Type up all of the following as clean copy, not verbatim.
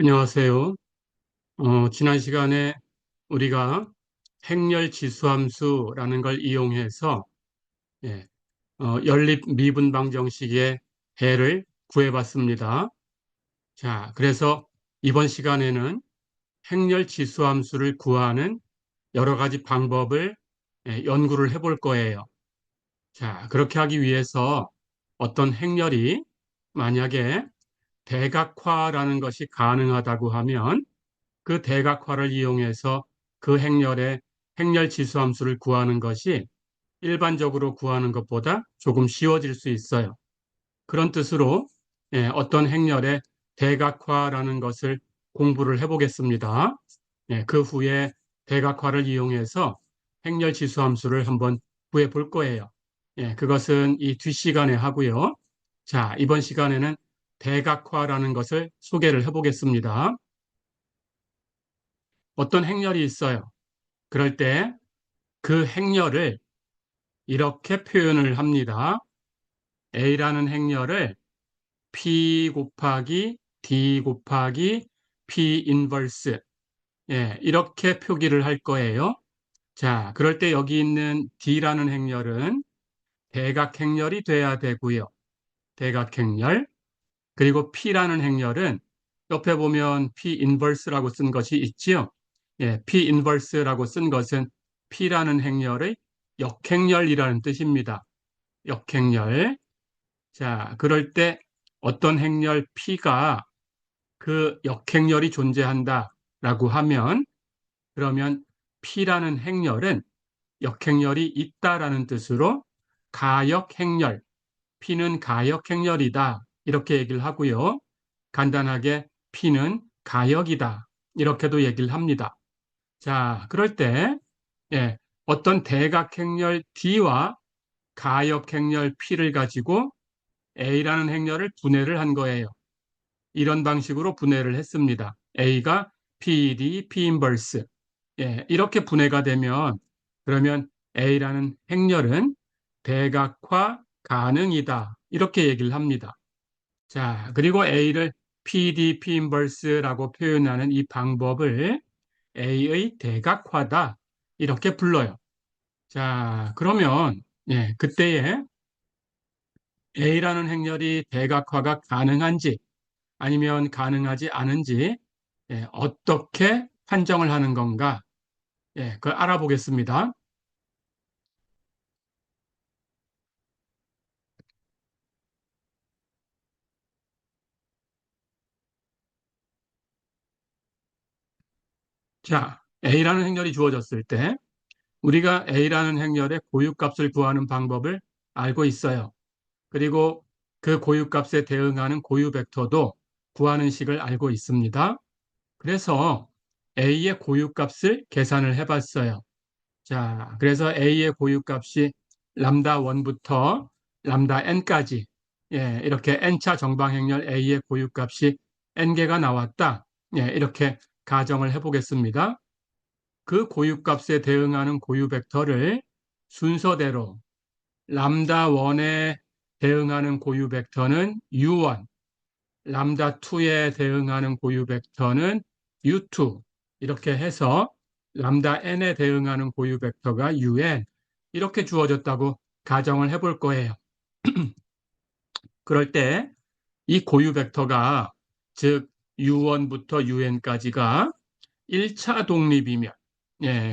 안녕하세요. 지난 시간에 우리가 행렬 지수함수라는 걸 이용해서 예, 연립 미분방 정식의 해를 구해봤습니다. 자, 그래서 이번 시간에는 행렬 지수함수를 구하는 여러 가지 방법을 연구를 해볼 거예요. 자, 그렇게 하기 위해서 어떤 행렬이 만약에 대각화라는 것이 가능하다고 하면 그 대각화를 이용해서 그 행렬의 행렬 지수함수를 구하는 것이 일반적으로 구하는 것보다 조금 쉬워질 수 있어요. 그런 뜻으로 어떤 행렬의 대각화라는 것을 공부를 해보겠습니다. 그 후에 대각화를 이용해서 행렬 지수함수를 한번 구해 볼 거예요. 그것은 이 뒷시간에 하고요. 자, 이번 시간에는 대각화라는 것을 소개를 해보겠습니다. 어떤 행렬이 있어요. 그럴 때 그 행렬을 이렇게 표현을 합니다. A라는 행렬을 P 곱하기 D 곱하기 P 인버스 이렇게 표기를 할 거예요. 자, 그럴 때 여기 있는 D라는 행렬은 대각 행렬이 돼야 되고요. 대각 행렬. 그리고 P라는 행렬은 옆에 보면 P 인버스라고 쓴 것이 있지요. P 인버스라고 쓴 것은 P라는 행렬의 역행렬이라는 뜻입니다. 역행렬. 자, 그럴 때 어떤 행렬 P가 그 역행렬이 존재한다라고 하면 그러면 P라는 행렬은 역행렬이 있다라는 뜻으로 가역행렬, P는 가역행렬이다. 이렇게 얘기를 하고요. 간단하게 P는 가역이다. 이렇게도 얘기를 합니다. 자, 그럴 때 어떤 대각행렬 D와 가역행렬 P를 가지고 A라는 행렬을 분해를 한 거예요. 이런 방식으로 분해를 했습니다. A가 PD, P 인버스. 이렇게 분해가 되면 그러면 A라는 행렬은 대각화 가능이다. 이렇게 얘기를 합니다. 자, 그리고 A를 PD, P 인버스라고 표현하는 이 방법을 A의 대각화다. 이렇게 불러요. 자, 그러면 그때에 A라는 행렬이 대각화가 가능한지 아니면 가능하지 않은지 어떻게 판정을 하는 건가? 그걸 알아보겠습니다. 자, A라는 행렬이 주어졌을 때 우리가 A라는 행렬의 고유값을 구하는 방법을 알고 있어요. 그리고 그 고유값에 대응하는 고유 벡터도 구하는 식을 알고 있습니다. 그래서 A의 고유값을 계산을 해봤어요. 자, 그래서 A의 고유값이 람다 1부터 람다 n까지 이렇게 n차 정방행렬 A의 고유값이 n개가 나왔다. 이렇게 가정을 해보겠습니다. 그 고유값에 대응하는 고유 벡터를 순서대로 람다 1에 대응하는 고유 벡터는 U1, 람다 2에 대응하는 고유 벡터는 U2 이렇게 해서 람다 n에 대응하는 고유 벡터가 UN 이렇게 주어졌다고 가정을 해볼 거예요. 그럴 때 이 고유 벡터가 즉 U1부터 UN까지가 1차 독립이면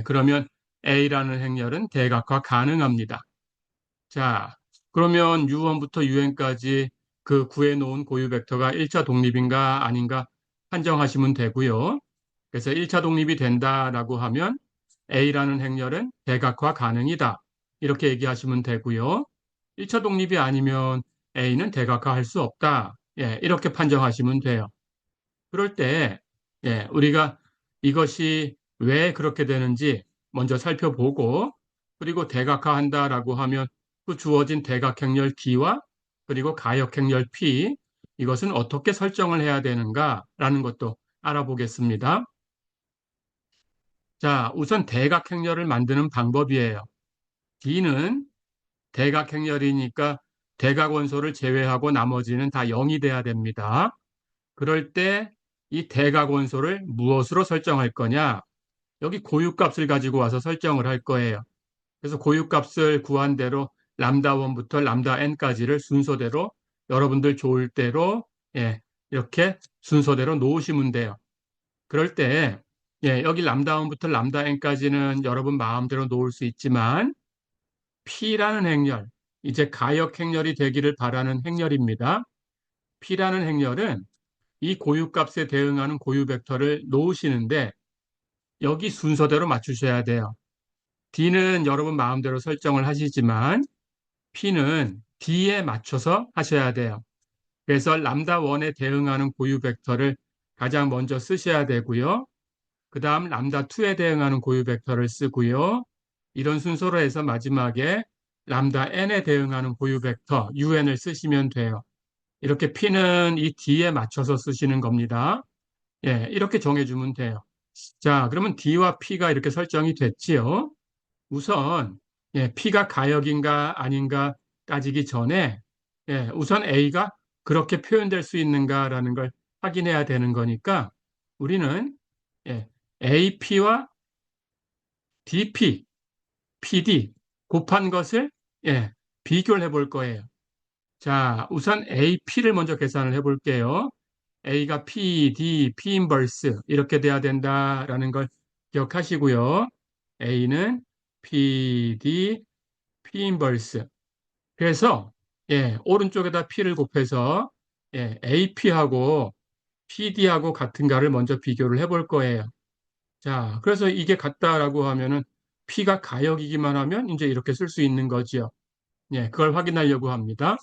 그러면 A라는 행렬은 대각화 가능합니다. 자, 그러면 U1부터 UN까지 그 구해놓은 고유 벡터가 1차 독립인가 아닌가 판정하시면 되고요. 그래서 1차 독립이 된다라고 하면 A라는 행렬은 대각화 가능이다. 이렇게 얘기하시면 되고요. 1차 독립이 아니면 A는 대각화할 수 없다. 이렇게 판정하시면 돼요. 그럴 때 우리가 이것이 왜 그렇게 되는지 먼저 살펴보고 그리고 대각화한다라고 하면 그 주어진 대각행렬 D와 그리고 가역행렬 P 이것은 어떻게 설정을 해야 되는가라는 것도 알아보겠습니다. 자, 우선 대각행렬을 만드는 방법이에요. D는 대각행렬이니까 대각원소를 제외하고 나머지는 다 0이 돼야 됩니다. 그럴 때 이 대각원소를 무엇으로 설정할 거냐? 여기 고유값을 가지고 와서 설정을 할 거예요. 그래서 고유값을 구한 대로 람다 1부터 람다 n까지를 순서대로 여러분들 좋을 대로 예, 이렇게 순서대로 놓으시면 돼요. 그럴 때 예, 여기 람다 1부터 람다 n까지는 여러분 마음대로 놓을 수 있지만 P라는 행렬, 이제 가역 행렬이 되기를 바라는 행렬입니다. P라는 행렬은 이 고유값에 대응하는 고유 벡터를 놓으시는데 여기 순서대로 맞추셔야 돼요. D는 여러분 마음대로 설정을 하시지만 P는 D에 맞춰서 하셔야 돼요. 그래서 람다 1에 대응하는 고유 벡터를 가장 먼저 쓰셔야 되고요. 그 다음 람다 2에 대응하는 고유 벡터를 쓰고요. 이런 순서로 해서 마지막에 람다 n에 대응하는 고유 벡터 un을 쓰시면 돼요. 이렇게 P는 이 D에 맞춰서 쓰시는 겁니다. 예, 이렇게 정해주면 돼요. 자, 그러면 D와 P가 이렇게 설정이 됐지요. 우선 예, P가 가역인가 아닌가 따지기 전에 예, 우선 A가 그렇게 표현될 수 있는가라는 걸 확인해야 되는 거니까 우리는 예, AP와 DP, PD 곱한 것을 예, 비교를 해볼 거예요. 자, 우선 AP를 먼저 계산을 해볼게요. A가 PD, P 인버스 이렇게 돼야 된다라는 걸 기억하시고요. A는 PD, P 인버스. 그래서 예, 오른쪽에다 P를 곱해서 예, AP하고 PD하고 같은가를 먼저 비교를 해볼 거예요. 자, 그래서 이게 같다라고 하면은 P가 가역이기만 하면 이제 이렇게 쓸 수 있는 거지요. 예, 그걸 확인하려고 합니다.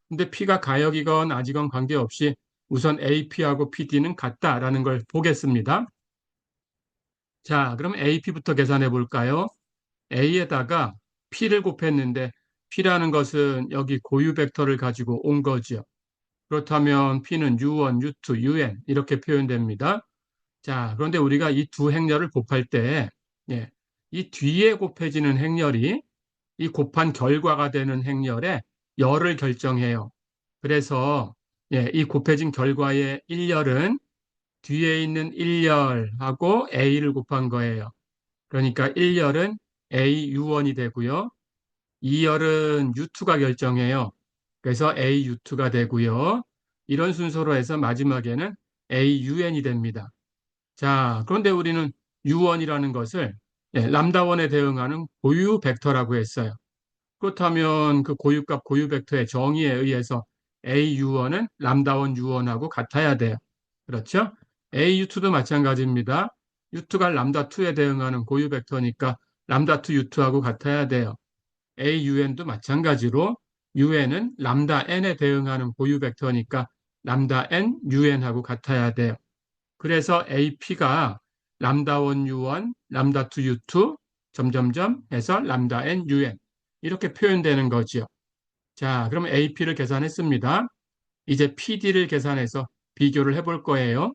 근데 P가 가역이건 아직은 관계없이 우선 AP하고 PD는 같다라는 걸 보겠습니다. 자, 그럼 AP부터 계산해 볼까요? A에다가 P를 곱했는데 P라는 것은 여기 고유 벡터를 가지고 온 거죠. 그렇다면 P는 U1, U2, UN 이렇게 표현됩니다. 자, 그런데 우리가 이 두 행렬을 곱할 때, 예, 이 뒤에 곱해지는 행렬이 이 곱한 결과가 되는 행렬의 열을 결정해요. 그래서 예, 이 곱해진 결과의 1열은 뒤에 있는 1열하고 A를 곱한 거예요. 그러니까 1열은 AU1이 되고요. 2열은 U2가 결정해요. 그래서 AU2가 되고요. 이런 순서로 해서 마지막에는 AUN이 됩니다. 자, 그런데 우리는 U1이라는 것을 예, 람다1에 대응하는 고유 벡터라고 했어요. 그렇다면 그 고유값 고유 벡터의 정의에 의해서 AU1은 람다1 U1하고 같아야 돼요. 그렇죠? AU2도 마찬가지입니다. U2가 람다2에 대응하는 고유 벡터니까 람다2 U2하고 같아야 돼요. AUN도 마찬가지로 UN은 람다 n에 대응하는 고유 벡터니까 람다 n UN하고 같아야 돼요. 그래서 AP가 람다1 U1, 람다2 U2 점점점 해서 람다 n UN 이렇게 표현되는 거죠. 자, 그럼 AP를 계산했습니다. 이제 PD를 계산해서 비교를 해볼 거예요.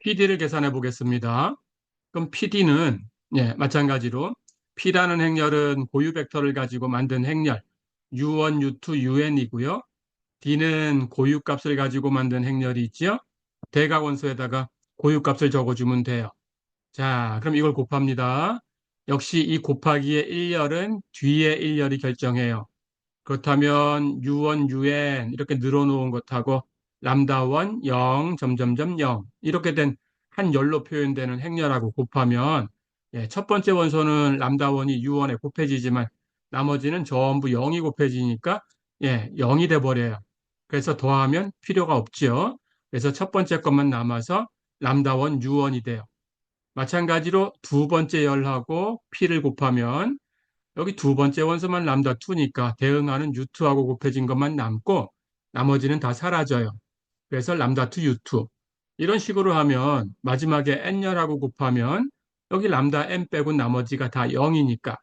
PD를 계산해 보겠습니다. 그럼 PD는 예, 마찬가지로 P라는 행렬은 고유 벡터를 가지고 만든 행렬 U1, U2, UN이고요. D는 고유값을 가지고 만든 행렬이 있죠. 대각원소에다가 고유값을 적어주면 돼요. 자, 그럼 이걸 곱합니다. 역시 이 곱하기의 1열은 뒤에 1열이 결정해요. 그렇다면 U1, UN 이렇게 늘어놓은 것하고 람다1 0 점점점 0 이렇게 된 한 열로 표현되는 행렬하고 곱하면 예, 첫 번째 원소는 람다1이 U1에 곱해지지만 나머지는 전부 0이 곱해지니까 예, 0이 돼 버려요. 그래서 더하면 필요가 없지요. 그래서 첫 번째 것만 남아서 람다1 U1이 돼요. 마찬가지로 두 번째 열하고 P를 곱하면 여기 두 번째 원소만 람다 2니까 대응하는 U2하고 곱해진 것만 남고 나머지는 다 사라져요. 그래서 람다 2 U2. 이런 식으로 하면 마지막에 n열하고 곱하면 여기 람다 n 빼고 나머지가 다 0이니까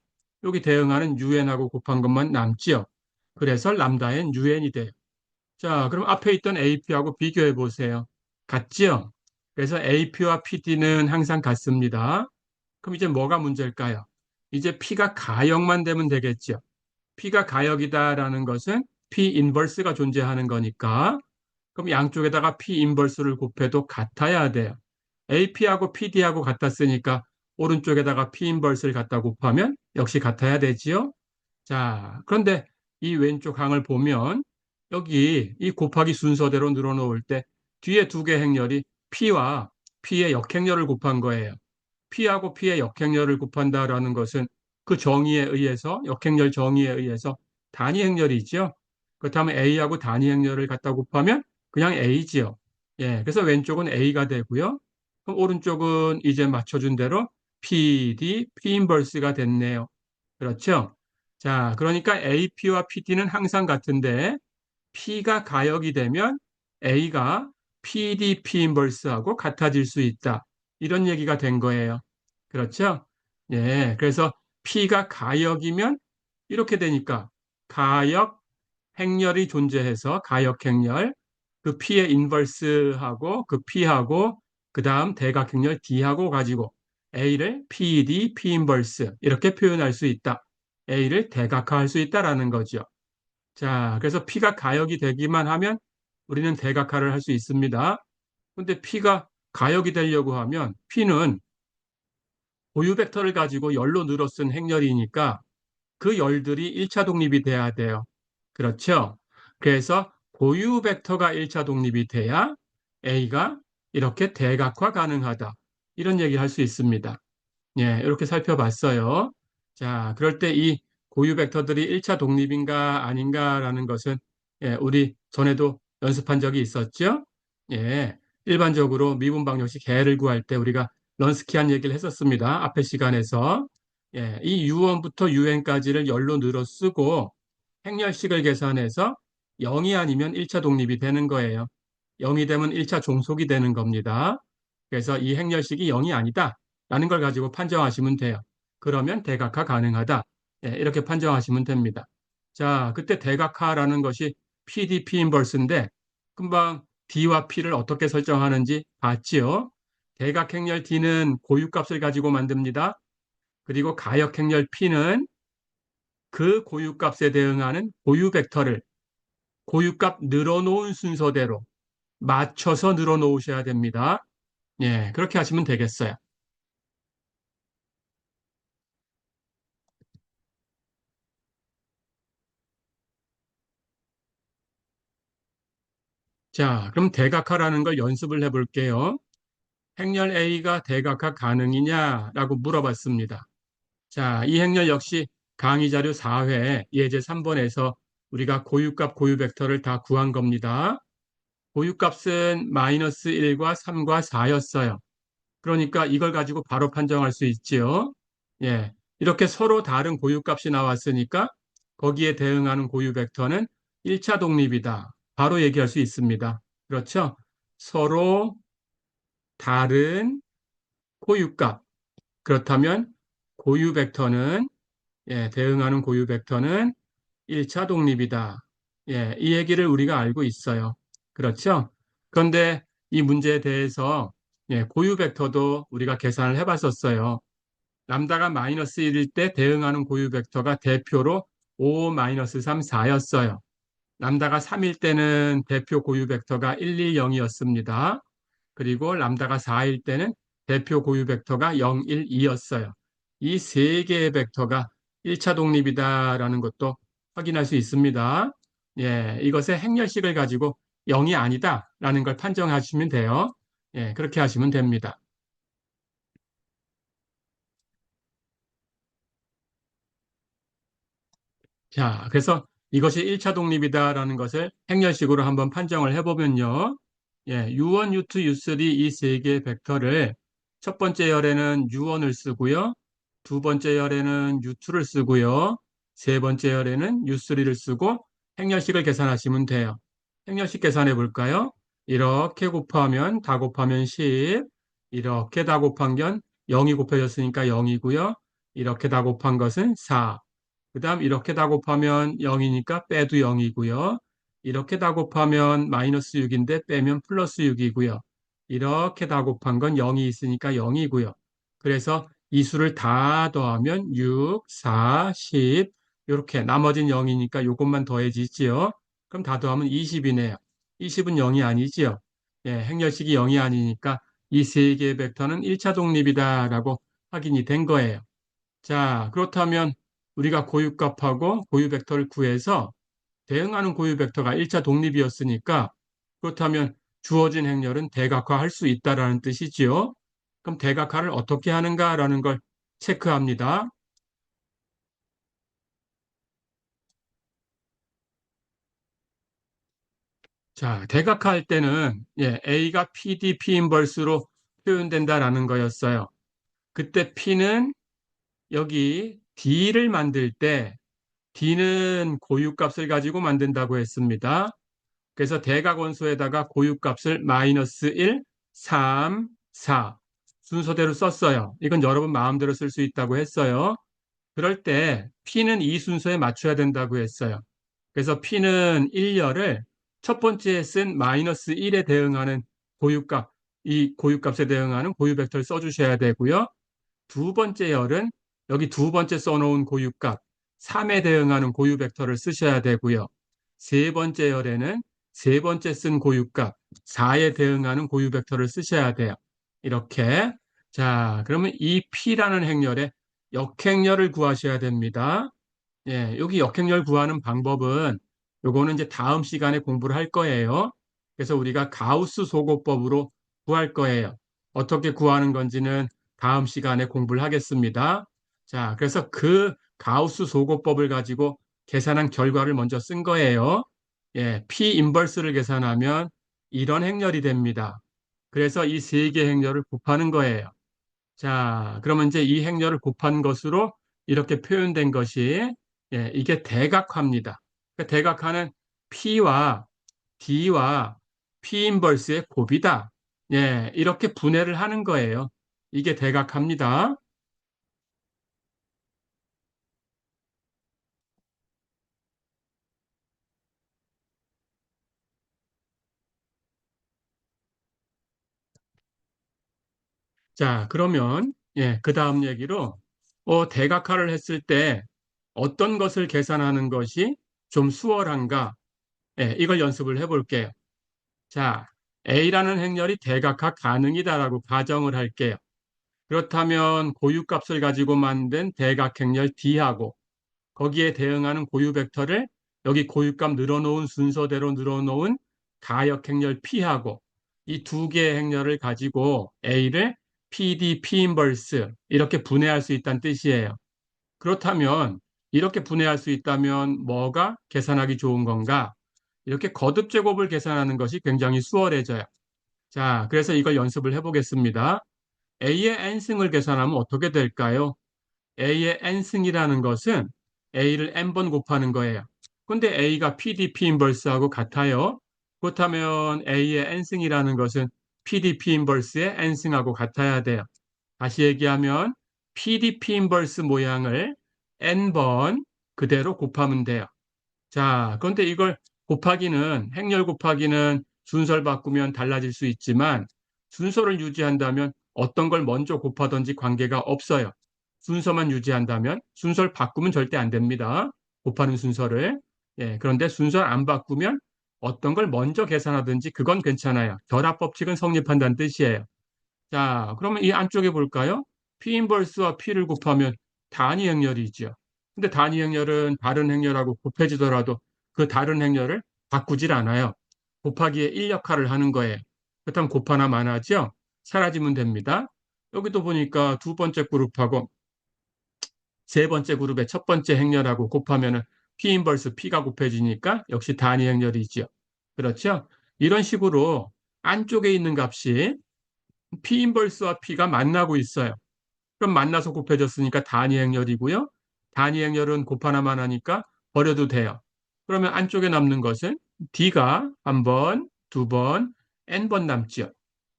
여기 대응하는 un하고 곱한 것만 남지요. 그래서 람다 n un이 돼요. 자, 그럼 앞에 있던 AP하고 비교해 보세요. 같지요? 그래서 AP와 PD는 항상 같습니다. 그럼 이제 뭐가 문제일까요? 이제 P가 가역만 되면 되겠죠. P가 가역이다라는 것은 P 인버스가 존재하는 거니까 그럼 양쪽에다가 P 인버스를 곱해도 같아야 돼요. AP하고 PD하고 같았으니까 오른쪽에다가 P 인버스를 갖다 곱하면 역시 같아야 되지요. 자, 그런데 이 왼쪽 항을 보면 여기 이 곱하기 순서대로 늘어놓을 때 뒤에 두 개 행렬이 P와 P의 역행렬을 곱한 거예요. P하고 P의 역행렬을 곱한다라는 것은 그 정의에 의해서, 역행렬 정의에 의해서 단위 행렬이죠. 그렇다면 A하고 단위 행렬을 갖다 곱하면 그냥 A지요. 예, 그래서 왼쪽은 A가 되고요. 그럼 오른쪽은 이제 맞춰준 대로 PD, P 인버스가 됐네요. 그렇죠? 자, 그러니까 AP와 PD는 항상 같은데 P가 가역이 되면 A가 PD, P 인버스하고 같아질 수 있다. 이런 얘기가 된 거예요. 그렇죠? 예, 그래서 P가 가역이면 이렇게 되니까 가역 행렬이 존재해서 가역 행렬, 그 P의 인버스하고 그 P하고 그 다음 대각 행렬 D하고 가지고 A를 PD, P 인버스 이렇게 표현할 수 있다. A를 대각화할 수 있다라는 거죠. 자, 그래서 P가 가역이 되기만 하면 우리는 대각화를 할 수 있습니다. 근데 P가 가역이 되려고 하면 P는 고유 벡터를 가지고 열로 늘어쓴 행렬이니까 그 열들이 1차 독립이 돼야 돼요. 그렇죠? 그래서 고유 벡터가 1차 독립이 돼야 A가 이렇게 대각화 가능하다. 이런 얘기를 할 수 있습니다. 예, 이렇게 살펴봤어요. 자, 그럴 때 이 고유 벡터들이 1차 독립인가 아닌가라는 것은 예, 우리 전에도 연습한 적이 있었죠? 예, 일반적으로 미분 방정식 해를 구할 때 우리가 런스키안 얘기를 했었습니다. 앞에 시간에서. 예, 이 U1부터 UN까지를 열로 늘어 쓰고 행렬식을 계산해서 0이 아니면 1차 독립이 되는 거예요. 0이 되면 1차 종속이 되는 겁니다. 그래서 이 행렬식이 0이 아니다. 라는 걸 가지고 판정하시면 돼요. 그러면 대각화 가능하다. 예, 이렇게 판정하시면 됩니다. 자, 그때 대각화라는 것이 PDP 인버스인데 금방 D와 P를 어떻게 설정하는지 봤지요? 대각행렬 D는 고유값을 가지고 만듭니다. 그리고 가역행렬 P는 그 고유값에 대응하는 고유 벡터를 고유값 늘어놓은 순서대로 맞춰서 늘어놓으셔야 됩니다. 예, 그렇게 하시면 되겠어요. 자, 그럼 대각화라는 걸 연습을 해볼게요. 행렬 A가 대각화 가능이냐라고 물어봤습니다. 자, 이 행렬 역시 강의 자료 4회 예제 3번에서 우리가 고유값, 고유 벡터를 다 구한 겁니다. 고유값은 마이너스 1과 3과 4였어요. 그러니까 이걸 가지고 바로 판정할 수 있지요. 예. 이렇게 서로 다른 고유값이 나왔으니까 거기에 대응하는 고유 벡터는 1차 독립이다. 바로 얘기할 수 있습니다. 그렇죠? 서로 다른 고유값. 그렇다면 고유 벡터는 예, 대응하는 고유 벡터는 1차 독립이다. 예, 이 얘기를 우리가 알고 있어요. 그렇죠? 그런데 이 문제에 대해서 예, 고유 벡터도 우리가 계산을 해봤었어요. 람다가 마이너스 1일 때 대응하는 고유 벡터가 대표로 5, 마이너스 3, 4였어요. 람다가 3일 때는 대표 고유 벡터가 1, 2, 0이었습니다. 그리고 람다가 4일 때는 대표 고유 벡터가 0, 1, 2였어요. 이 세 개의 벡터가 1차 독립이다라는 것도 확인할 수 있습니다. 예, 이것의 행렬식을 가지고 0이 아니다라는 걸 판정하시면 돼요. 예, 그렇게 하시면 됩니다. 자, 그래서 이것이 1차 독립이다라는 것을 행렬식으로 한번 판정을 해보면요. 예, U1, U2, U3 이 세 개의 벡터를 첫 번째 열에는 U1을 쓰고요. 두 번째 열에는 U2를 쓰고요. 세 번째 열에는 U3를 쓰고 행렬식을 계산하시면 돼요. 행렬식 계산해 볼까요? 이렇게 곱하면 다 곱하면 10, 이렇게 다 곱한 건 0이 곱해졌으니까 0이고요. 이렇게 다 곱한 것은 4. 그 다음 이렇게 다 곱하면 0이니까 빼도 0이고요. 이렇게 다 곱하면 마이너스 6인데 빼면 플러스 6이고요. 이렇게 다 곱한 건 0이 있으니까 0이고요. 그래서 이 수를 다 더하면 6, 4, 10 이렇게 나머지는 0이니까 이것만 더해지지요. 그럼 다 더하면 20이네요. 20은 0이 아니지요. 예, 행렬식이 0이 아니니까 이 세 개의 벡터는 1차 독립이다라고 확인이 된 거예요. 자, 그렇다면 우리가 고유값하고 고유 벡터를 구해서 대응하는 고유 벡터가 1차 독립이었으니까 그렇다면 주어진 행렬은 대각화할 수 있다라는 뜻이지요. 그럼 대각화를 어떻게 하는가라는 걸 체크합니다. 자, 대각화할 때는 A가 PD, P 인버스로 표현된다라는 거였어요. 그때 P는 여기 D를 만들 때 D는 고유값을 가지고 만든다고 했습니다. 그래서 대각원소에다가 고유값을 마이너스 1, 3, 4 순서대로 썼어요. 이건 여러분 마음대로 쓸 수 있다고 했어요. 그럴 때 P는 이 순서에 맞춰야 된다고 했어요. 그래서 P는 1열을 첫 번째에 쓴 마이너스 1에 대응하는 고유값, 이 고유값에 대응하는 고유 벡터를 써주셔야 되고요. 두 번째 열은 여기 두 번째 써놓은 고유값 3에 대응하는 고유 벡터를 쓰셔야 되고요. 세 번째 열에는 세 번째 쓴 고유값 4에 대응하는 고유 벡터를 쓰셔야 돼요. 이렇게. 자, 그러면 이 P라는 행렬의 역행렬을 구하셔야 됩니다. 예, 여기 역행렬 구하는 방법은 요거는 이제 다음 시간에 공부를 할 거예요. 그래서 우리가 가우스 소거법으로 구할 거예요. 어떻게 구하는 건지는 다음 시간에 공부를 하겠습니다. 자, 그래서 그 가우스 소거법을 가지고 계산한 결과를 먼저 쓴 거예요. 예, P 인버스를 계산하면 이런 행렬이 됩니다. 그래서 이 세 개 행렬을 곱하는 거예요. 자, 그러면 이제 이 행렬을 곱한 것으로 이렇게 표현된 것이 이게 대각화입니다. 그러니까 대각화는 P와 D와 P 인버스의 곱이다. 예, 이렇게 분해를 하는 거예요. 이게 대각화입니다. 자, 그러면 그 다음 얘기로 대각화를 했을 때 어떤 것을 계산하는 것이 좀 수월한가? 이걸 연습을 해볼게요. 자, A라는 행렬이 대각화 가능이다라고 가정을 할게요. 그렇다면 고유값을 가지고 만든 대각행렬 D하고 거기에 대응하는 고유 벡터를 여기 고유값 늘어놓은 순서대로 늘어놓은 가역행렬 P하고 이 두 개의 행렬을 가지고 A를 PD, P 인버스 이렇게 분해할 수 있다는 뜻이에요. 그렇다면 이렇게 분해할 수 있다면 뭐가 계산하기 좋은 건가? 이렇게 거듭 제곱을 계산하는 것이 굉장히 수월해져요. 자, 그래서 이걸 연습을 해보겠습니다. A의 n승을 계산하면 어떻게 될까요? A의 n승이라는 것은 A를 n번 곱하는 거예요. 근데 A가 PDP 인버스하고 같아요. 그렇다면 A의 n승이라는 것은 PDP 인버스의 n승하고 같아야 돼요. 다시 얘기하면 PDP 인버스 모양을 n번 그대로 곱하면 돼요. 자, 그런데 이걸 곱하기는, 행렬 곱하기는 순서를 바꾸면 달라질 수 있지만 순서를 유지한다면 어떤 걸 먼저 곱하든지 관계가 없어요. 순서만 유지한다면 순서를 바꾸면 절대 안 됩니다. 곱하는 순서를. 예, 그런데 순서를 안 바꾸면 어떤 걸 먼저 계산하든지 그건 괜찮아요. 결합 법칙은 성립한다는 뜻이에요. 자, 그러면 이 안쪽에 볼까요? P 인버스와 P를 곱하면 단위 행렬이죠. 근데 단위 행렬은 다른 행렬하고 곱해지더라도 그 다른 행렬을 바꾸질 않아요. 곱하기에 1 역할을 하는 거예요. 그렇다면 곱하나 마나죠? 사라지면 됩니다. 여기도 보니까 두 번째 그룹하고 세 번째 그룹의 첫 번째 행렬하고 곱하면은 P 인버스 P가 곱해지니까 역시 단위 행렬이죠. 그렇죠? 이런 식으로 안쪽에 있는 값이 P 인버스와 P가 만나고 있어요. 그럼 만나서 곱해졌으니까 단위 행렬이고요. 단위 행렬은 곱하나만 하니까 버려도 돼요. 그러면 안쪽에 남는 것은 D가 한 번, 두 번, N번 남죠.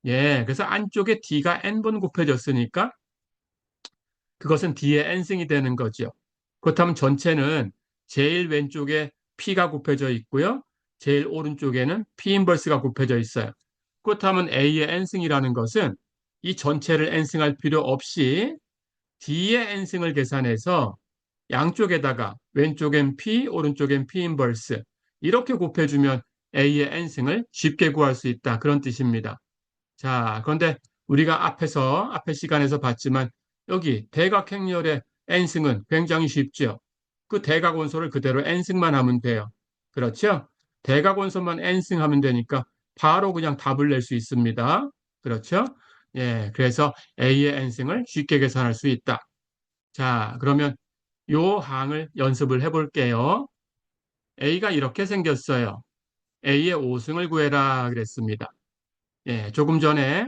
예, 그래서 안쪽에 D가 N번 곱해졌으니까 그것은 D의 N승이 되는 거죠. 그렇다면 전체는 제일 왼쪽에 P가 곱해져 있고요. 제일 오른쪽에는 P 인버스가 곱해져 있어요. 그렇다면 A의 N승이라는 것은 이 전체를 N승할 필요 없이 D의 n승을 계산해서 양쪽에다가 왼쪽엔 P, 오른쪽엔 P 인버스 이렇게 곱해주면 A의 n승을 쉽게 구할 수 있다. 그런 뜻입니다. 자, 그런데 우리가 앞에 시간에서 봤지만 여기 대각행렬의 n승은 굉장히 쉽죠. 그 대각원소를 그대로 n승만 하면 돼요. 그렇죠? 대각원소만 n승 하면 되니까 바로 그냥 답을 낼 수 있습니다. 그렇죠? 예, 그래서 A의 n승을 쉽게 계산할 수 있다. 자, 그러면 요 항을 연습을 해볼게요. A가 이렇게 생겼어요. A의 5승을 구해라 그랬습니다. 예, 조금 전에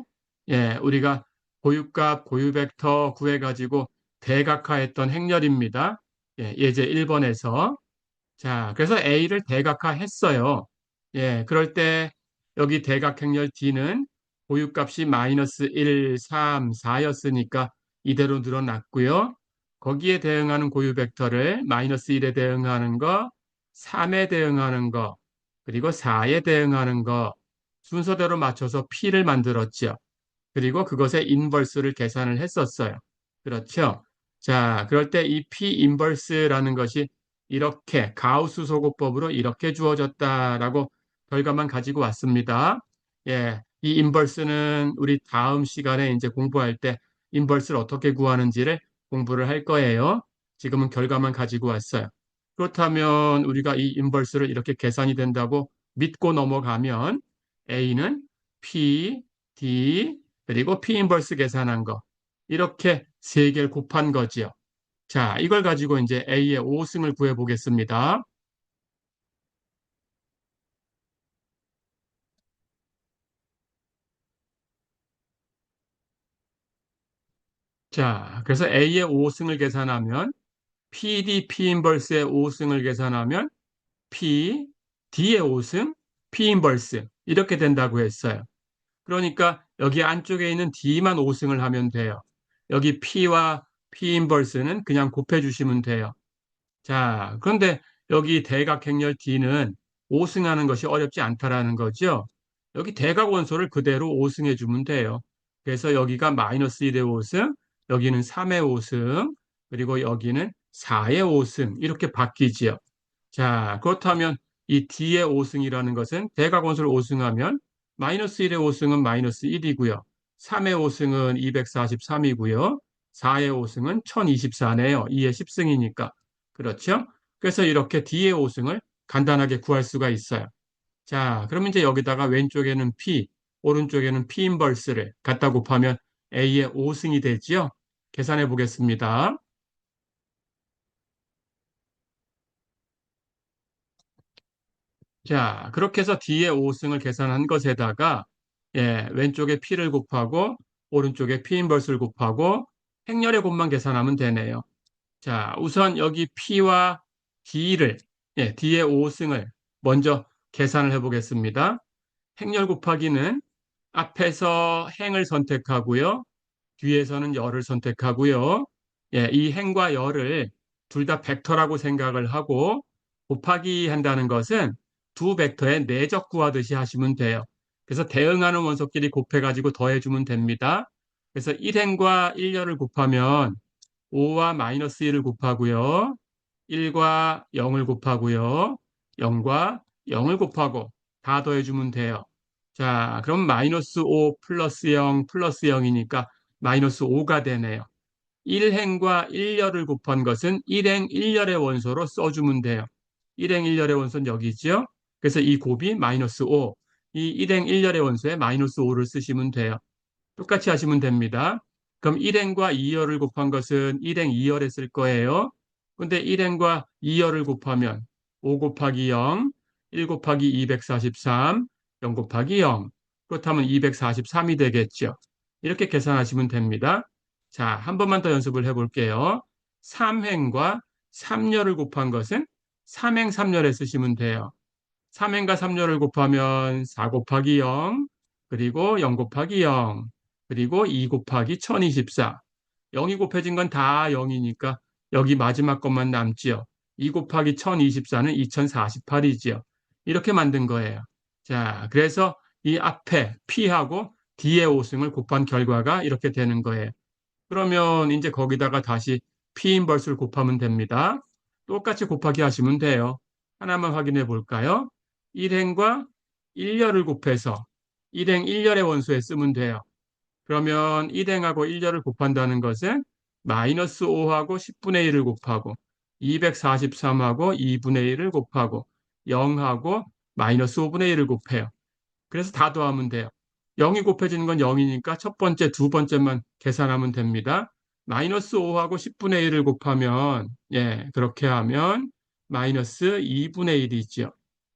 우리가 고유값, 고유벡터 구해가지고 대각화했던 행렬입니다. 예제 1번에서. 자, 그래서 A를 대각화했어요. 예, 그럴 때 여기 대각행렬 D는 고유값이 마이너스 1, 3, 4였으니까 이대로 늘어났고요. 거기에 대응하는 고유벡터를 마이너스 1에 대응하는 거, 3에 대응하는 거, 그리고 4에 대응하는 거 순서대로 맞춰서 P를 만들었죠. 그리고 그것의 인버스를 계산을 했었어요. 그렇죠? 자, 그럴 때 이 P 인버스라는 것이 이렇게 가우스 소고법으로 이렇게 주어졌다라고 결과만 가지고 왔습니다. 예, 이 인버스는 우리 다음 시간에 이제 공부할 때 인버스를 어떻게 구하는지를 공부를 할 거예요. 지금은 결과만 가지고 왔어요. 그렇다면 우리가 이 인버스를 이렇게 계산이 된다고 믿고 넘어가면 A는 P, D, 그리고 P 인버스 계산한 거. 이렇게 세 개를 곱한 거지요. 자, 이걸 가지고 이제 A의 5승을 구해 보겠습니다. 자, 그래서 A의 5승을 계산하면 PD, P 인버스의 5승을 계산하면 P, D의 5승, P 인버스 이렇게 된다고 했어요. 그러니까 여기 안쪽에 있는 D만 5승을 하면 돼요. 여기 P와 P 인버스는 그냥 곱해 주시면 돼요. 자, 그런데 여기 대각행렬 D는 5승하는 것이 어렵지 않다라는 거죠. 여기 대각 원소를 그대로 5승해 주면 돼요. 그래서 여기가 마이너스 1의 5승, 여기는 3의 5승, 그리고 여기는 4의 5승 이렇게 바뀌지요. 자, 그렇다면 이 D의 5승이라는 것은 대각 원소를 5승하면 마이너스 1의 5승은 마이너스 1이고요. 3의 5승은 243이고요. 4의 5승은 1024네요. 2의 10승이니까. 그렇죠? 그래서 이렇게 D의 5승을 간단하게 구할 수가 있어요. 자, 그러면 이제 여기다가 왼쪽에는 P, 오른쪽에는 P 인버스를 갖다 곱하면 A의 5승이 되지요. 계산해 보겠습니다. 자, 그렇게 해서 D의 5승을 계산한 것에다가 왼쪽에 P를 곱하고 오른쪽에 P 인버스를 곱하고 행렬의 곱만 계산하면 되네요. 자, 우선 여기 P와 D의 5승을 먼저 계산을 해보겠습니다. 행렬 곱하기는 앞에서 행을 선택하고요. 뒤에서는 열을 선택하고요. 이 행과 열을 둘 다 벡터라고 생각을 하고 곱하기 한다는 것은 두 벡터의 내적 구하듯이 하시면 돼요. 그래서 대응하는 원소끼리 곱해가지고 더해주면 됩니다. 그래서 1행과 1열을 곱하면 5와 마이너스 1을 곱하고요. 1과 0을 곱하고요. 0과 0을 곱하고 다 더해주면 돼요. 자, 그럼 마이너스 5 플러스 0 플러스 0이니까 마이너스 5가 되네요. 1행과 1열을 곱한 것은 1행 1열의 원소로 써주면 돼요. 1행 1열의 원소는 여기죠. 그래서 이 곱이 마이너스 5. 이 1행 1열의 원소에 마이너스 5를 쓰시면 돼요. 똑같이 하시면 됩니다. 그럼 1행과 2열을 곱한 것은 1행 2열에 쓸 거예요. 근데 1행과 2열을 곱하면 5 곱하기 0, 1 곱하기 243, 0 곱하기 0. 그렇다면 243이 되겠죠. 이렇게 계산하시면 됩니다. 자, 한 번만 더 연습을 해볼게요. 3행과 3열을 곱한 것은 3행 3열에 쓰시면 돼요. 3행과 3열을 곱하면 4 곱하기 0, 그리고 0 곱하기 0, 그리고 2 곱하기 1024. 0이 곱해진 건 다 0이니까 여기 마지막 것만 남지요. 2 곱하기 1024는 2048이지요. 이렇게 만든 거예요. 자, 그래서 이 앞에 P하고 D의 5승을 곱한 결과가 이렇게 되는 거예요. 그러면 이제 거기다가 다시 P 인버스를 곱하면 됩니다. 똑같이 곱하기 하시면 돼요. 하나만 확인해 볼까요? 1행과 1열을 곱해서 1행 1열의 원소에 쓰면 돼요. 그러면 1행하고 1열을 곱한다는 것은 마이너스 5하고 10분의 1을 곱하고 243하고 2분의 1을 곱하고 0하고 마이너스 5분의 1을 곱해요. 그래서 다 더하면 돼요. 0이 곱해지는 건 0이니까 첫 번째, 두 번째만 계산하면 됩니다. 마이너스 5하고 10분의 1을 곱하면, 예, 그렇게 하면 마이너스 2분의 1이죠.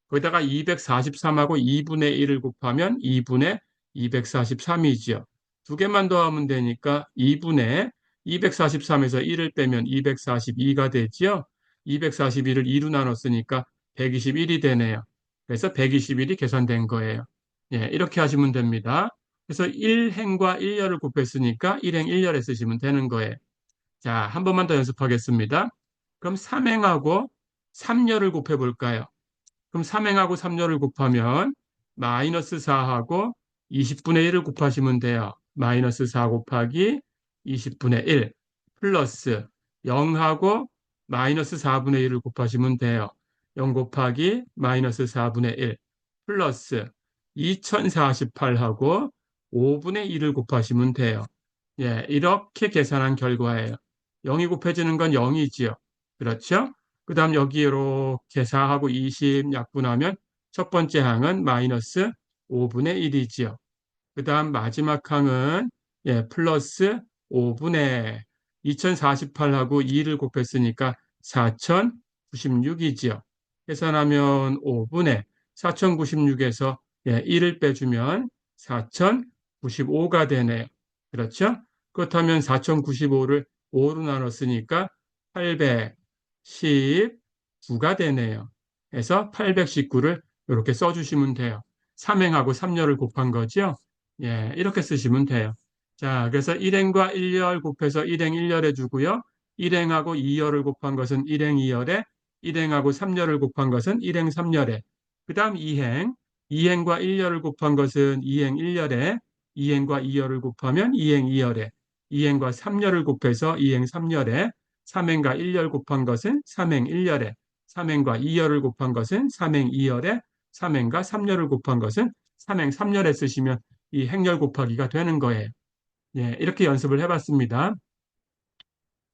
거기다가 243하고 2분의 1을 곱하면 2분의 243이죠. 두 개만 더하면 되니까 2분의 243에서 1을 빼면 242가 되지요. 241을 2로 나눴으니까 121이 되네요. 그래서 121이 계산된 거예요. 예, 이렇게 하시면 됩니다. 그래서 1행과 1열을 곱했으니까 1행 1열에 쓰시면 되는 거예요. 자, 한 번만 더 연습하겠습니다. 그럼 3행하고 3열을 곱해 볼까요? 그럼 3행하고 3열을 곱하면 마이너스 4하고 20분의 1을 곱하시면 돼요. 마이너스 4 곱하기 20분의 1 플러스 0하고 마이너스 4분의 1을 곱하시면 돼요. 0 곱하기 마이너스 4분의 1 플러스 2048하고 5분의 1을 곱하시면 돼요. 예, 이렇게 계산한 결과예요. 0이 곱해지는 건 0이지요. 그렇죠? 그 다음 여기 이렇게 4하고 20 약분하면 첫 번째 항은 마이너스 5분의 1이지요. 그 다음 마지막 항은 예, 플러스 5분의 2048하고 2를 곱했으니까 4096이지요. 계산하면 5분의 4096에서 예, 1을 빼주면 4095가 되네요. 그렇죠? 그렇다면 4095를 5로 나눴으니까 819가 되네요. 그래서 819를 이렇게 써주시면 돼요. 3행하고 3열을 곱한 거죠. 예, 이렇게 쓰시면 돼요. 자, 그래서 1행과 1열 곱해서 1행 1열 해주고요. 1행하고 2열을 곱한 것은 1행 2열에, 1행하고 3열을 곱한 것은 1행 3열에, 그 다음 2행, 2행과 1열을 곱한 것은 2행 1열에, 2행과 2열을 곱하면 2행 2열에, 2행과 3열을 곱해서 2행 3열에, 3행과 1열 곱한 것은 3행 1열에, 3행과 2열을 곱한 것은 3행 2열에, 3행과 3열을 곱한 것은 3행 3열에 쓰시면 이 행렬 곱하기가 되는 거예요. 예, 이렇게 연습을 해봤습니다.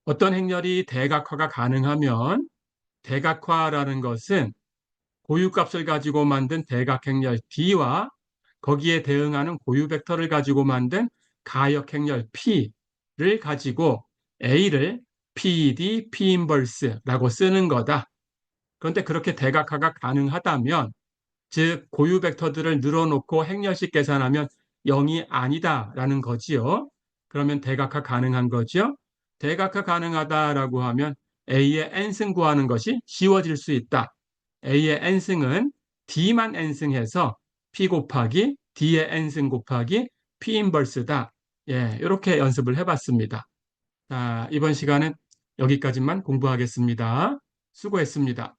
어떤 행렬이 대각화가 가능하면 대각화라는 것은 고유값을 가지고 만든 대각행렬 D와 거기에 대응하는 고유 벡터를 가지고 만든 가역행렬 P를 가지고 A를 PD, P 인버스라고 쓰는 거다. 그런데 그렇게 대각화가 가능하다면 즉 고유 벡터들을 늘어놓고 행렬식 계산하면 0이 아니다라는 거지요. 그러면 대각화 가능한 거죠. 대각화 가능하다라고 하면 A의 n승 구하는 것이 쉬워질 수 있다. A의 n승은 D만 n승해서 P 곱하기 D의 n승 곱하기 P 인버스다. 예, 이렇게 연습을 해봤습니다. 자, 이번 시간은 여기까지만 공부하겠습니다. 수고했습니다.